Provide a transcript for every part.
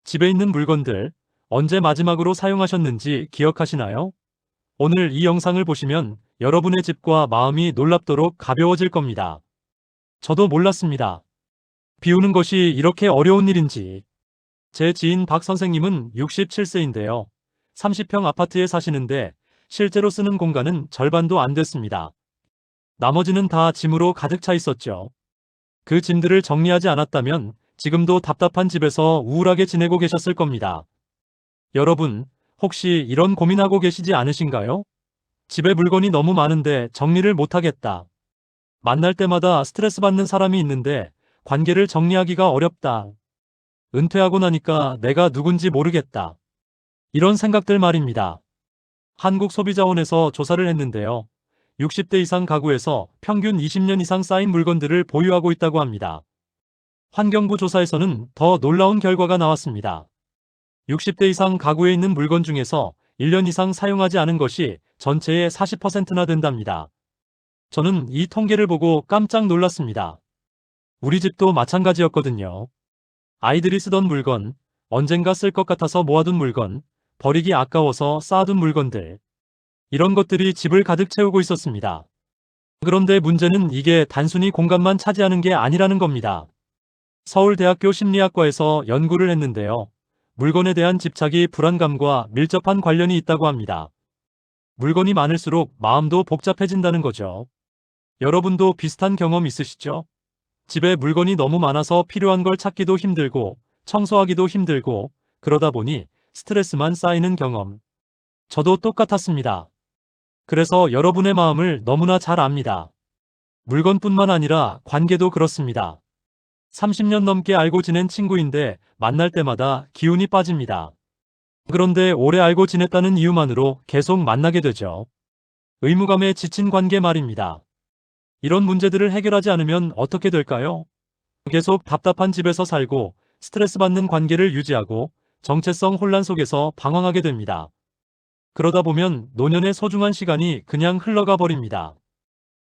집에 있는 물건들 언제 마지막으로 사용하셨는지 기억하시나요? 오늘 이 영상을 보시면 여러분의 집과 마음이 놀랍도록 가벼워질 겁니다. 저도 몰랐습니다. 비우는 것이 이렇게 어려운 일인지. 제 지인 박 선생님은 67세인데요. 30평 아파트에 사시는데 실제로 쓰는 공간은 절반도 안 됐습니다. 나머지는 다 짐으로 가득 차 있었죠. 그 짐들을 정리하지 않았다면 지금도 답답한 집에서 우울하게 지내고 계셨을 겁니다. 여러분, 혹시 이런 고민하고 계시지 않으신가요? 집에 물건이 너무 많은데 정리를 못하겠다. 만날 때마다 스트레스 받는 사람이 있는데 관계를 정리하기가 어렵다. 은퇴하고 나니까 내가 누군지 모르겠다. 이런 생각들 말입니다. 한국소비자원에서 조사를 했는데요. 60대 이상 가구에서 평균 20년 이상 쌓인 물건들을 보유하고 있다고 합니다. 환경부 조사에서는 더 놀라운 결과가 나왔습니다. 60대 이상 가구에 있는 물건 중에서 1년 이상 사용하지 않은 것이 전체의 40%나 된답니다. 저는 이 통계를 보고 깜짝 놀랐습니다. 우리 집도 마찬가지였거든요. 아이들이 쓰던 물건, 언젠가 쓸 것 같아서 모아둔 물건, 버리기 아까워서 쌓아둔 물건들. 이런 것들이 집을 가득 채우고 있었습니다. 그런데 문제는 이게 단순히 공간만 차지하는 게 아니라는 겁니다. 서울대학교 심리학과에서 연구를 했는데요. 물건에 대한 집착이 불안감과 밀접한 관련이 있다고 합니다. 물건이 많을수록 마음도 복잡해진다는 거죠. 여러분도 비슷한 경험 있으시죠? 집에 물건이 너무 많아서 필요한 걸 찾기도 힘들고, 청소하기도 힘들고, 그러다 보니 스트레스만 쌓이는 경험. 저도 똑같았습니다. 그래서 여러분의 마음을 너무나 잘 압니다. 물건뿐만 아니라 관계도 그렇습니다. 30년 넘게 알고 지낸 친구인데 만날 때마다 기운이 빠집니다. 그런데 오래 알고 지냈다는 이유만으로 계속 만나게 되죠. 의무감에 지친 관계 말입니다. 이런 문제들을 해결하지 않으면 어떻게 될까요? 계속 답답한 집에서 살고 스트레스 받는 관계를 유지하고 정체성 혼란 속에서 방황하게 됩니다. 그러다 보면 노년의 소중한 시간이 그냥 흘러가 버립니다.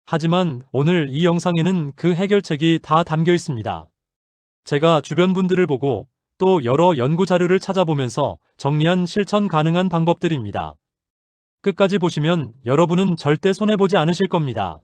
하지만 오늘 이 영상에는 그 해결책이 다 담겨 있습니다. 제가 주변 분들을 보고 또 여러 연구 자료를 찾아보면서 정리한 실천 가능한 방법들입니다. 끝까지 보시면 여러분은 절대 손해보지 않으실 겁니다.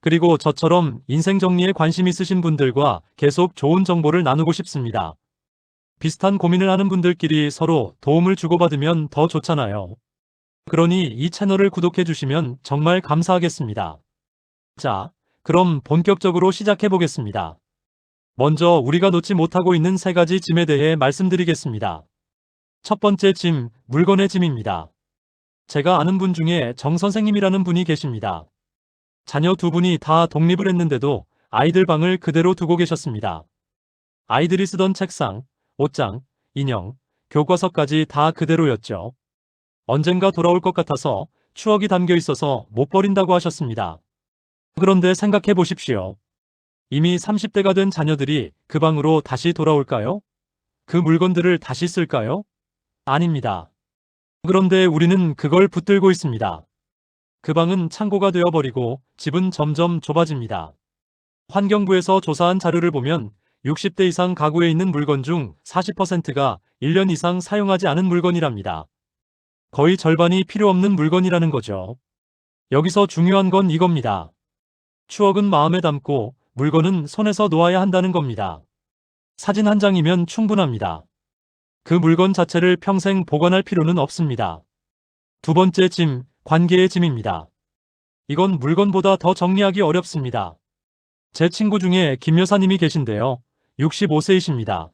그리고 저처럼 인생 정리에 관심 있으신 분들과 계속 좋은 정보를 나누고 싶습니다. 비슷한 고민을 하는 분들끼리 서로 도움을 주고받으면 더 좋잖아요. 그러니 이 채널을 구독해 주시면 정말 감사하겠습니다. 자, 그럼 본격적으로 시작해 보겠습니다. 먼저 우리가 놓지 못하고 있는 세 가지 짐에 대해 말씀드리겠습니다. 첫 번째 짐, 물건의 짐입니다. 제가 아는 분 중에 정 선생님이라는 분이 계십니다. 자녀 두 분이 다 독립을 했는데도 아이들 방을 그대로 두고 계셨습니다. 아이들이 쓰던 책상, 옷장, 인형, 교과서까지 다 그대로였죠. 언젠가 돌아올 것 같아서 추억이 담겨 있어서 못 버린다고 하셨습니다. 그런데 생각해 보십시오. 이미 30대가 된 자녀들이 그 방으로 다시 돌아올까요? 그 물건들을 다시 쓸까요? 아닙니다. 그런데 우리는 그걸 붙들고 있습니다. 그 방은 창고가 되어버리고 집은 점점 좁아집니다. 환경부에서 조사한 자료를 보면 60대 이상 가구에 있는 물건 중 40%가 1년 이상 사용하지 않은 물건이랍니다. 거의 절반이 필요 없는 물건이라는 거죠. 여기서 중요한 건 이겁니다. 추억은 마음에 담고 물건은 손에서 놓아야 한다는 겁니다. 사진 한 장이면 충분합니다. 그 물건 자체를 평생 보관할 필요는 없습니다. 두 번째 짐, 관계의 짐입니다. 이건 물건보다 더 정리하기 어렵습니다. 제 친구 중에 김 여사님이 계신데요. 65세이십니다.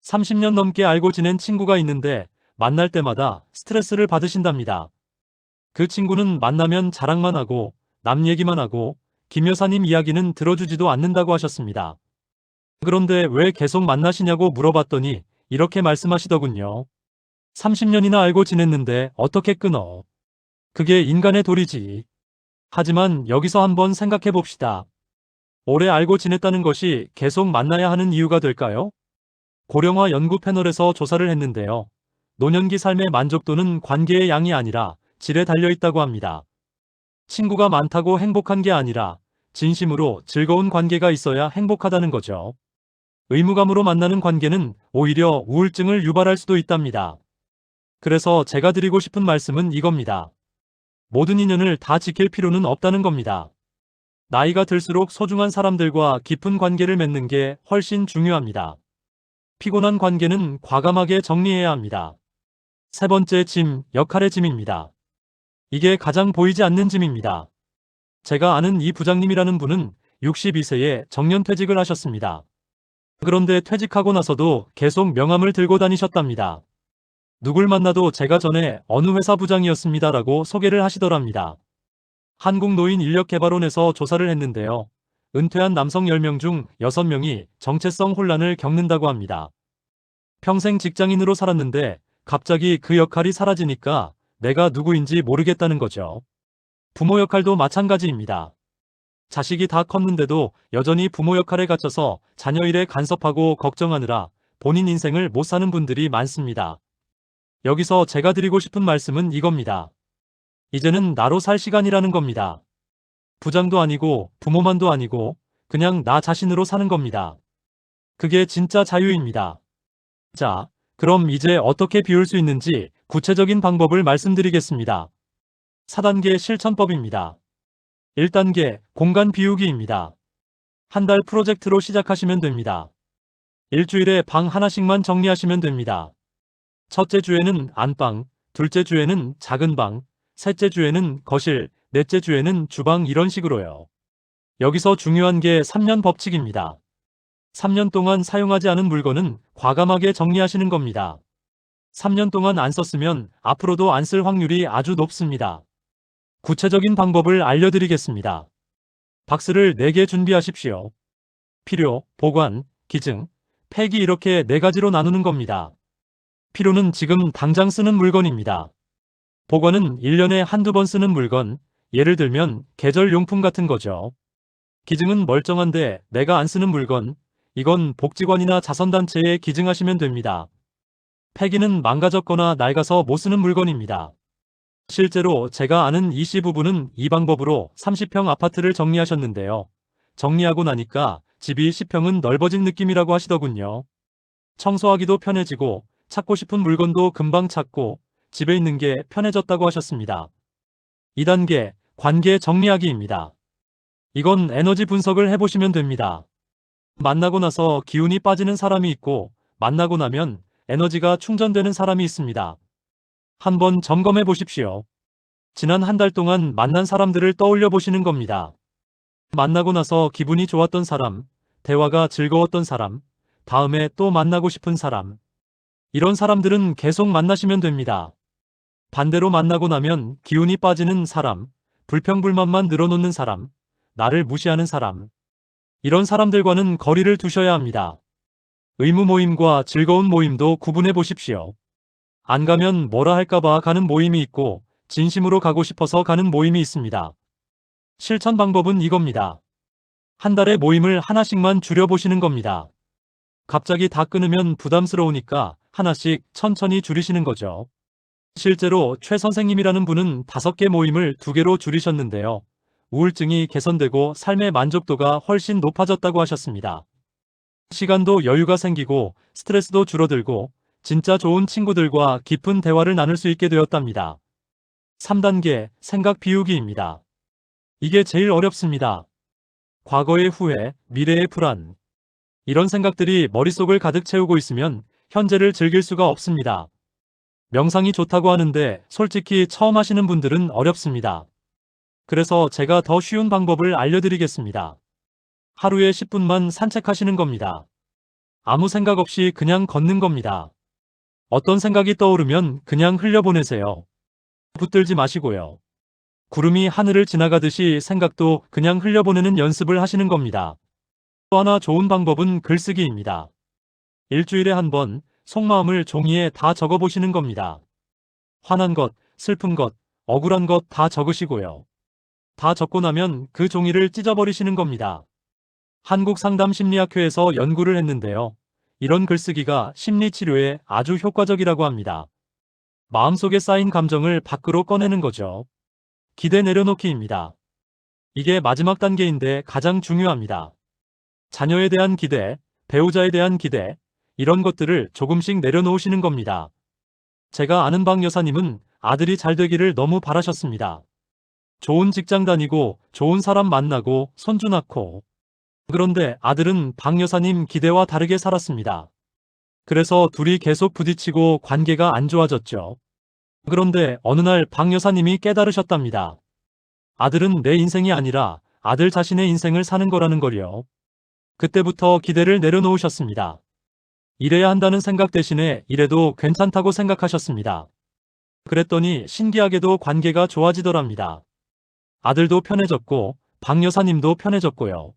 30년 넘게 알고 지낸 친구가 있는데 만날 때마다 스트레스를 받으신답니다. 그 친구는 만나면 자랑만 하고 남 얘기만 하고 김 여사님 이야기는 들어주지도 않는다고 하셨습니다. 그런데 왜 계속 만나시냐고 물어봤더니 이렇게 말씀하시더군요. 30년이나 알고 지냈는데 어떻게 끊어? 그게 인간의 도리지. 하지만 여기서 한번 생각해 봅시다. 오래 알고 지냈다는 것이 계속 만나야 하는 이유가 될까요? 고령화 연구 패널에서 조사를 했는데요. 노년기 삶의 만족도는 관계의 양이 아니라 질에 달려 있다고 합니다. 친구가 많다고 행복한 게 아니라 진심으로 즐거운 관계가 있어야 행복하다는 거죠. 의무감으로 만나는 관계는 오히려 우울증을 유발할 수도 있답니다. 그래서 제가 드리고 싶은 말씀은 이겁니다. 모든 인연을 다 지킬 필요는 없다는 겁니다. 나이가 들수록 소중한 사람들과 깊은 관계를 맺는 게 훨씬 중요합니다. 피곤한 관계는 과감하게 정리해야 합니다. 세 번째 짐, 역할의 짐입니다. 이게 가장 보이지 않는 짐입니다. 제가 아는 이 부장님이라는 분은 62세에 정년퇴직을 하셨습니다. 그런데 퇴직하고 나서도 계속 명함을 들고 다니셨답니다. 누굴 만나도 제가 전에 어느 회사 부장이었습니다라고 소개를 하시더랍니다. 한국노인인력개발원에서 조사를 했는데요. 은퇴한 남성 10명 중 6명이 정체성 혼란을 겪는다고 합니다. 평생 직장인으로 살았는데 갑자기 그 역할이 사라지니까 내가 누구인지 모르겠다는 거죠. 부모 역할도 마찬가지입니다. 자식이 다 컸는데도 여전히 부모 역할에 갇혀서 자녀 일에 간섭하고 걱정하느라 본인 인생을 못 사는 분들이 많습니다. 여기서 제가 드리고 싶은 말씀은 이겁니다. 이제는 나로 살 시간이라는 겁니다. 부장도 아니고 부모만도 아니고 그냥 나 자신으로 사는 겁니다. 그게 진짜 자유입니다. 자, 그럼 이제 어떻게 비울 수 있는지 구체적인 방법을 말씀드리겠습니다. 4단계 실천법입니다. 1단계 공간 비우기입니다. 한 달 프로젝트로 시작하시면 됩니다. 일주일에 방 하나씩만 정리하시면 됩니다. 첫째 주에는 안방, 둘째 주에는 작은 방, 셋째 주에는 거실, 넷째 주에는 주방 이런 식으로요. 여기서 중요한 게 3년 법칙입니다. 3년 동안 사용하지 않은 물건은 과감하게 정리하시는 겁니다. 3년 동안 안 썼으면 앞으로도 안 쓸 확률이 아주 높습니다. 구체적인 방법을 알려드리겠습니다. 박스를 4개 준비하십시오. 필요, 보관, 기증, 폐기 이렇게 4가지로 나누는 겁니다. 필요는 지금 당장 쓰는 물건입니다. 보관은 1년에 한두 번 쓰는 물건, 예를 들면 계절용품 같은 거죠. 기증은 멀쩡한데 내가 안 쓰는 물건, 이건 복지관이나 자선단체에 기증하시면 됩니다. 폐기는 망가졌거나 낡아서 못 쓰는 물건입니다. 실제로 제가 아는 이씨 부부는 이 방법으로 30평 아파트를 정리하셨는데요. 정리하고 나니까 집이 10평은 넓어진 느낌이라고 하시더군요. 청소하기도 편해지고 찾고 싶은 물건도 금방 찾고 집에 있는 게 편해졌다고 하셨습니다. 2단계 관계 정리하기입니다. 이건 에너지 분석을 해보시면 됩니다. 만나고 나서 기운이 빠지는 사람이 있고 만나고 나면 에너지가 충전되는 사람이 있습니다. 한번 점검해 보십시오. 지난 한 달 동안 만난 사람들을 떠올려 보시는 겁니다. 만나고 나서 기분이 좋았던 사람, 대화가 즐거웠던 사람, 다음에 또 만나고 싶은 사람. 이런 사람들은 계속 만나시면 됩니다. 반대로 만나고 나면 기운이 빠지는 사람, 불평불만만 늘어놓는 사람, 나를 무시하는 사람. 이런 사람들과는 거리를 두셔야 합니다. 의무 모임과 즐거운 모임도 구분해 보십시오. 안 가면 뭐라 할까봐 가는 모임이 있고 진심으로 가고 싶어서 가는 모임이 있습니다. 실천 방법은 이겁니다. 한 달에 모임을 하나씩만 줄여보시는 겁니다. 갑자기 다 끊으면 부담스러우니까 하나씩 천천히 줄이시는 거죠. 실제로 최 선생님이라는 분은 5개 모임을 2개로 줄이셨는데요. 우울증이 개선되고 삶의 만족도가 훨씬 높아졌다고 하셨습니다. 시간도 여유가 생기고 스트레스도 줄어들고 진짜 좋은 친구들과 깊은 대화를 나눌 수 있게 되었답니다. 3단계 생각 비우기입니다. 이게 제일 어렵습니다. 과거의 후회, 미래의 불안. 이런 생각들이 머릿속을 가득 채우고 있으면 현재를 즐길 수가 없습니다. 명상이 좋다고 하는데 솔직히 처음 하시는 분들은 어렵습니다. 그래서 제가 더 쉬운 방법을 알려드리겠습니다. 하루에 10분만 산책하시는 겁니다. 아무 생각 없이 그냥 걷는 겁니다. 어떤 생각이 떠오르면 그냥 흘려보내세요. 붙들지 마시고요. 구름이 하늘을 지나가듯이 생각도 그냥 흘려보내는 연습을 하시는 겁니다. 또 하나 좋은 방법은 글쓰기입니다. 일주일에 한 번 속마음을 종이에 다 적어보시는 겁니다. 화난 것, 슬픈 것, 억울한 것 다 적으시고요. 다 적고 나면 그 종이를 찢어버리시는 겁니다. 한국상담심리학회에서 연구를 했는데요. 이런 글쓰기가 심리치료에 아주 효과적이라고 합니다. 마음속에 쌓인 감정을 밖으로 꺼내는 거죠. 기대 내려놓기입니다. 이게 마지막 단계인데 가장 중요합니다. 자녀에 대한 기대, 배우자에 대한 기대, 이런 것들을 조금씩 내려놓으시는 겁니다. 제가 아는 박 여사님은 아들이 잘 되기를 너무 바라셨습니다. 좋은 직장 다니고 좋은 사람 만나고 손주 낳고. 그런데 아들은 박 여사님 기대와 다르게 살았습니다. 그래서 둘이 계속 부딪히고 관계가 안 좋아졌죠. 그런데 어느 날 박 여사님이 깨달으셨답니다. 아들은 내 인생이 아니라 아들 자신의 인생을 사는 거라는 걸요. 그때부터 기대를 내려놓으셨습니다. 이래야 한다는 생각 대신에 이래도 괜찮다고 생각하셨습니다. 그랬더니 신기하게도 관계가 좋아지더랍니다. 아들도 편해졌고 박 여사님도 편해졌고요.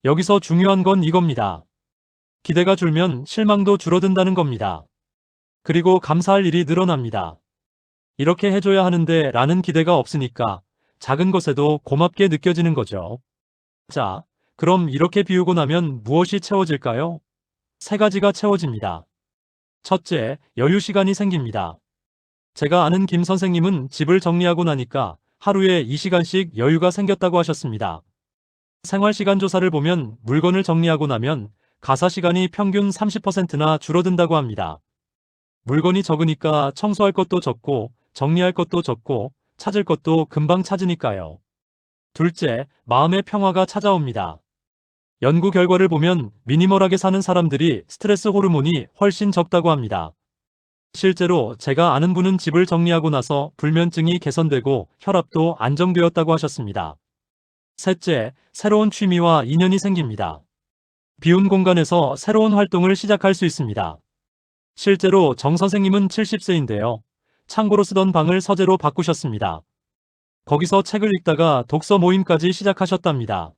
여기서 중요한 건 이겁니다. 기대가 줄면 실망도 줄어든다는 겁니다. 그리고 감사할 일이 늘어납니다. 이렇게 해줘야 하는데 라는 기대가 없으니까 작은 것에도 고맙게 느껴지는 거죠. 자, 그럼 이렇게 비우고 나면 무엇이 채워질까요? 세 가지가 채워집니다. 첫째, 여유 시간이 생깁니다. 제가 아는 김 선생님은 집을 정리하고 나니까 하루에 2시간씩 여유가 생겼다고 하셨습니다. 생활시간 조사를 보면 물건을 정리하고 나면 가사 시간이 평균 30%나 줄어든다고 합니다. 물건이 적으니까 청소할 것도 적고 정리할 것도 적고 찾을 것도 금방 찾으니까요. 둘째, 마음의 평화가 찾아옵니다. 연구 결과를 보면 미니멀하게 사는 사람들이 스트레스 호르몬이 훨씬 적다고 합니다. 실제로 제가 아는 분은 집을 정리하고 나서 불면증이 개선되고 혈압도 안정되었다고 하셨습니다. 셋째, 새로운 취미와 인연이 생깁니다. 비운 공간에서 새로운 활동을 시작할 수 있습니다. 실제로 정 선생님은 70세인데요. 창고로 쓰던 방을 서재로 바꾸셨습니다. 거기서 책을 읽다가 독서 모임까지 시작하셨답니다.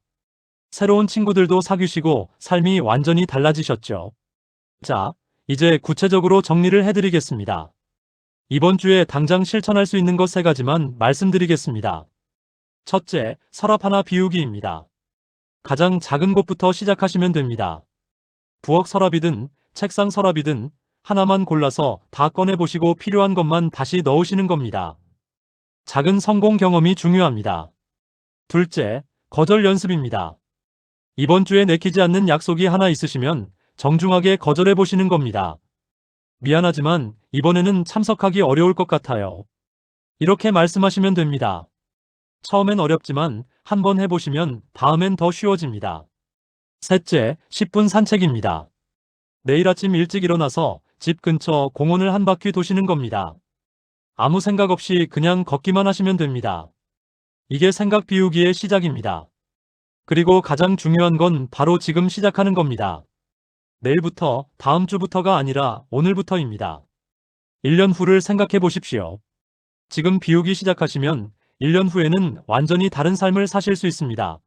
새로운 친구들도 사귀시고 삶이 완전히 달라지셨죠. 자, 이제 구체적으로 정리를 해드리겠습니다. 이번 주에 당장 실천할 수 있는 것 3가지만 말씀드리겠습니다. 첫째, 서랍 하나 비우기입니다. 가장 작은 곳부터 시작하시면 됩니다. 부엌 서랍이든 책상 서랍이든 하나만 골라서 다 꺼내보시고 필요한 것만 다시 넣으시는 겁니다. 작은 성공 경험이 중요합니다. 둘째, 거절 연습입니다. 이번 주에 내키지 않는 약속이 하나 있으시면 정중하게 거절해 보시는 겁니다. 미안하지만 이번에는 참석하기 어려울 것 같아요. 이렇게 말씀하시면 됩니다. 처음엔 어렵지만 한번 해보시면 다음엔 더 쉬워집니다. 셋째, 10분 산책입니다. 내일 아침 일찍 일어나서 집 근처 공원을 한 바퀴 도시는 겁니다. 아무 생각 없이 그냥 걷기만 하시면 됩니다. 이게 생각 비우기의 시작입니다. 그리고 가장 중요한 건 바로 지금 시작하는 겁니다. 내일부터, 다음 주부터가 아니라 오늘부터입니다. 1년 후를 생각해 보십시오. 지금 비우기 시작하시면 1년 후에는 완전히 다른 삶을 사실 수 있습니다.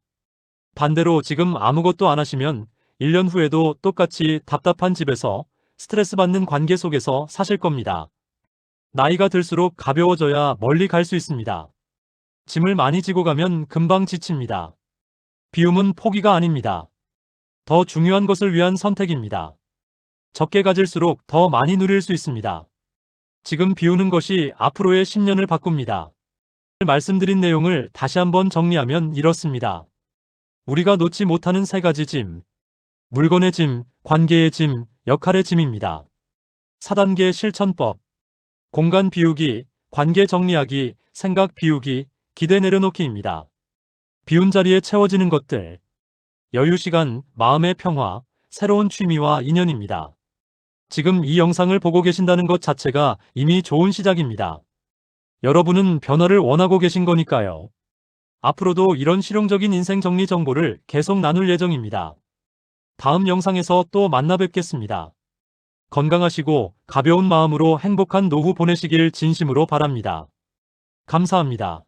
반대로 지금 아무것도 안 하시면 1년 후에도 똑같이 답답한 집에서 스트레스 받는 관계 속에서 사실 겁니다. 나이가 들수록 가벼워져야 멀리 갈 수 있습니다. 짐을 많이 지고 가면 금방 지칩니다. 비움은 포기가 아닙니다. 더 중요한 것을 위한 선택입니다. 적게 가질수록 더 많이 누릴 수 있습니다. 지금 비우는 것이 앞으로의 10년을 바꿉니다. 말씀드린 내용을 다시 한번 정리하면 이렇습니다. 우리가 놓지 못하는 3가지 짐. 물건의 짐, 관계의 짐, 역할의 짐입니다. 4단계 실천법. 공간 비우기, 관계 정리하기, 생각 비우기, 기대 내려놓기입니다. 비운 자리에 채워지는 것들. 여유시간, 마음의 평화, 새로운 취미와 인연입니다. 지금 이 영상을 보고 계신다는 것 자체가 이미 좋은 시작입니다. 여러분은 변화를 원하고 계신 거니까요. 앞으로도 이런 실용적인 인생 정리 정보를 계속 나눌 예정입니다. 다음 영상에서 또 만나 뵙겠습니다. 건강하시고 가벼운 마음으로 행복한 노후 보내시길 진심으로 바랍니다. 감사합니다.